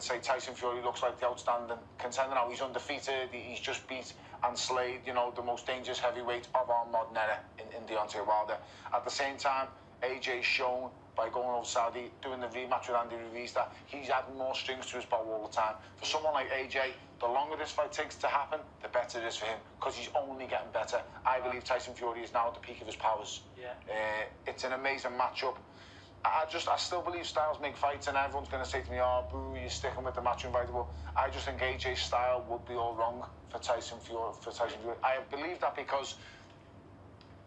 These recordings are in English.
say Tyson Fury looks like the outstanding contender now. He's undefeated. He's just beat and slayed, you know, the most dangerous heavyweight of our modern era in Deontay Wilder. At the same time, AJ's shown by going over Saudi, doing the rematch with Andy Ruiz, that he's adding more strings to his bow all the time. For someone like AJ, the longer this fight takes to happen, the better it is for him, because he's only getting better. I believe Tyson Fury is now at the peak of his powers. Yeah. It's an amazing matchup. I still believe styles make fights, and everyone's going to say to me, oh, boo, you're sticking with the matchroom fighter. Well, I just think AJ's style would be all wrong for Tyson Fury. I believe that because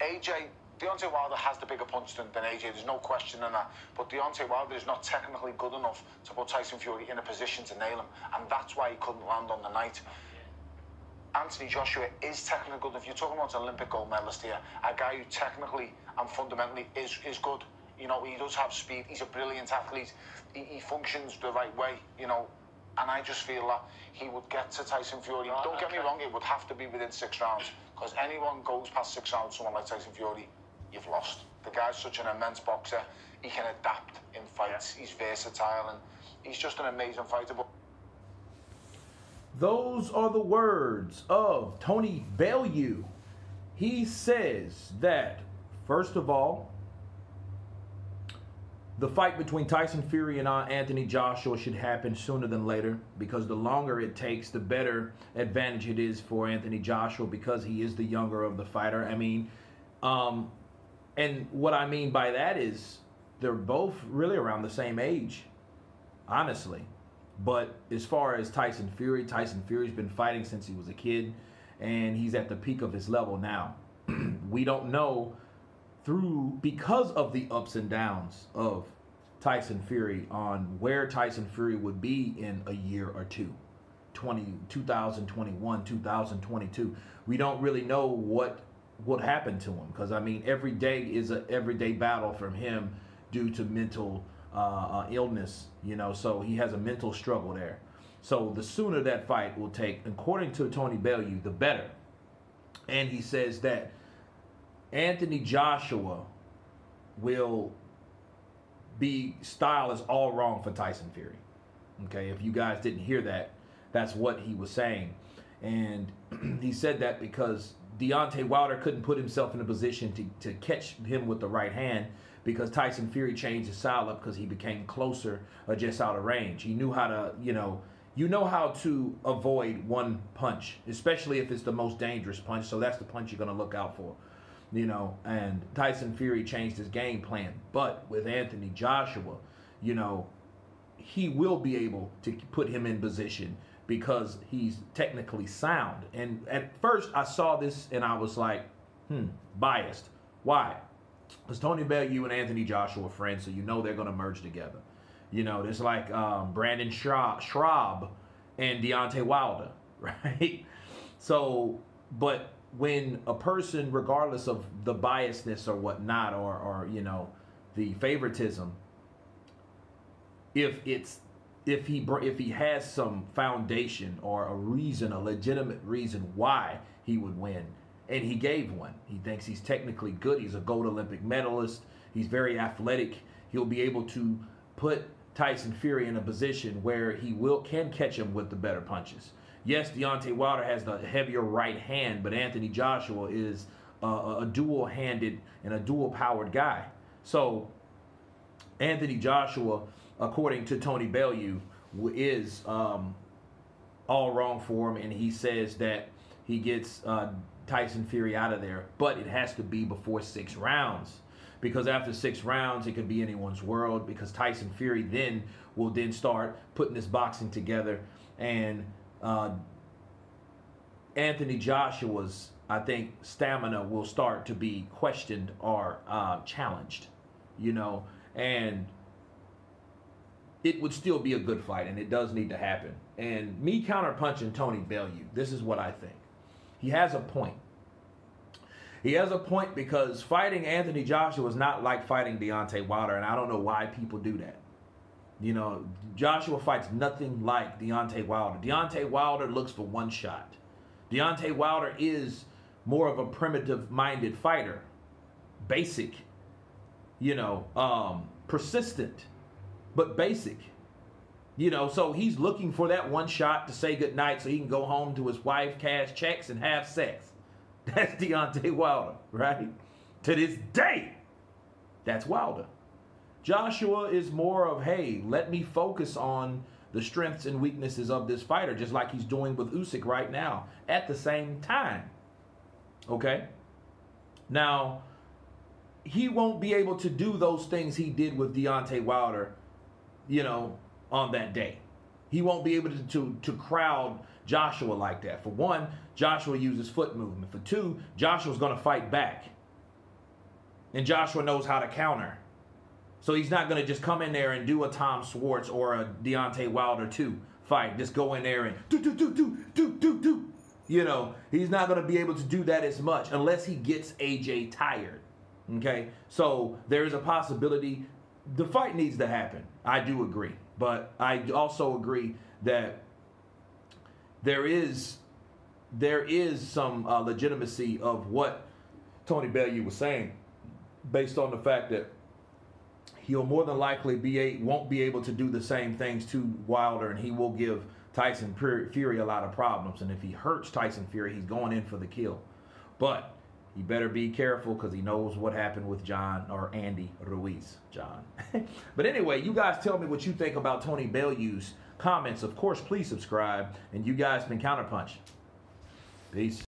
Deontay Wilder has the bigger punch than AJ. There's no question in that. But Deontay Wilder is not technically good enough to put Tyson Fury in a position to nail him, and that's why he couldn't land on the night. Anthony Joshua is technically good enough. You're talking about an Olympic gold medalist here, a guy who technically and fundamentally is good. You know, he does have speed. He's a brilliant athlete. He functions the right way, you know. And I just feel that he would get to Tyson Fury. Don't get me wrong, it would have to be within 6 rounds. Because anyone goes past 6 rounds, someone like Tyson Fury, you've lost. The guy's such an immense boxer. He can adapt in fights. Yeah. He's versatile, and he's just an amazing fighter. Those are the words of Tony Bellew. He says that, first of all, the fight between Tyson Fury and Anthony Joshua should happen sooner than later, because the longer it takes, the better advantage it is for Anthony Joshua, because he is the younger of the fighter. I mean, and what I mean by that is they're both really around the same age, honestly. But as far as Tyson Fury's been fighting since he was a kid, and he's at the peak of his level now. We don't know because of the ups and downs of Tyson Fury on where Tyson Fury would be in a year or two, 2021, 2022. We don't really know what happened to him, because I mean, every day is an everyday battle from him due to mental illness, you know, so he has a mental struggle there. So the sooner that fight will take, according to Tony Bellew, the better. And he says that Anthony Joshua will be, style is all wrong for Tyson Fury. Okay, if you guys didn't hear that, that's what he was saying. And he said that because Deontay Wilder couldn't put himself in a position to catch him with the right hand, because Tyson Fury changed his style up because he became closer or just out of range. He knew how to, you know how to avoid one punch, especially if it's the most dangerous punch. So that's the punch you're going to look out for, you know. And Tyson Fury changed his game plan. But with Anthony Joshua, you know, he will be able to put him in position because he's technically sound. And at first I saw this and I was like, biased. Why? Because Tony Bellew and Anthony Joshua are friends, so you know they're going to merge together. You know, there's like Brandon Schraub and Deontay Wilder, right? So, but when a person, regardless of the biasness or whatnot, or you know, the favoritism, if he has some foundation or a reason, a legitimate reason why he would win, and he gave one. He thinks he's technically good. He's a gold Olympic medalist. He's very athletic. He'll be able to put Tyson Fury in a position where he can catch him with the better punches. Yes, Deontay Wilder has the heavier right hand, but Anthony Joshua is a dual-handed and a dual-powered guy. So Anthony Joshua, according to Tony Bellew, is all wrong for him, and he says that he gets Tyson Fury out of there, but it has to be before 6 rounds, because after 6 rounds it could be anyone's world, because Tyson Fury will start putting this boxing together, and Anthony Joshua's, I think, stamina will start to be questioned or challenged, you know, and it would still be a good fight, and it does need to happen. And me counterpunching Tony Bellew, this is what I think. He has a point. He has a point, because fighting Anthony Joshua is not like fighting Deontay Wilder, and I don't know why people do that. You know, Joshua fights nothing like Deontay Wilder. Deontay Wilder looks for one shot. Deontay Wilder is more of a primitive-minded fighter. Basic, you know, persistent, but basic. You know, so he's looking for that one shot to say goodnight so he can go home to his wife, cash checks, and have sex. That's Deontay Wilder, right? To this day, that's Wilder. Joshua is more of, hey, let me focus on the strengths and weaknesses of this fighter, just like he's doing with Usyk right now at the same time. Okay? Now, he won't be able to do those things he did with Deontay Wilder, you know, on that day. He won't be able to crowd Joshua like that. For one, Joshua uses foot movement. For two, Joshua's going to fight back. And Joshua knows how to counter. So he's not going to just come in there and do a Tom Schwartz or a Deontay Wilder 2 fight. Just go in there and do. You know, he's not going to be able to do that as much unless he gets AJ tired. Okay? So there's a possibility the fight needs to happen. I do agree. But I also agree that there is some legitimacy of what Tony Bellew was saying based on the fact that he'll more than likely won't be able to do the same things to Wilder, and he will give Tyson Fury a lot of problems. And if he hurts Tyson Fury, he's going in for the kill. But he better be careful because he knows what happened with Andy Ruiz, John. But anyway, you guys tell me what you think about Tony Bellew's comments. Of course, please subscribe. And you guys been Counterpunch. Peace.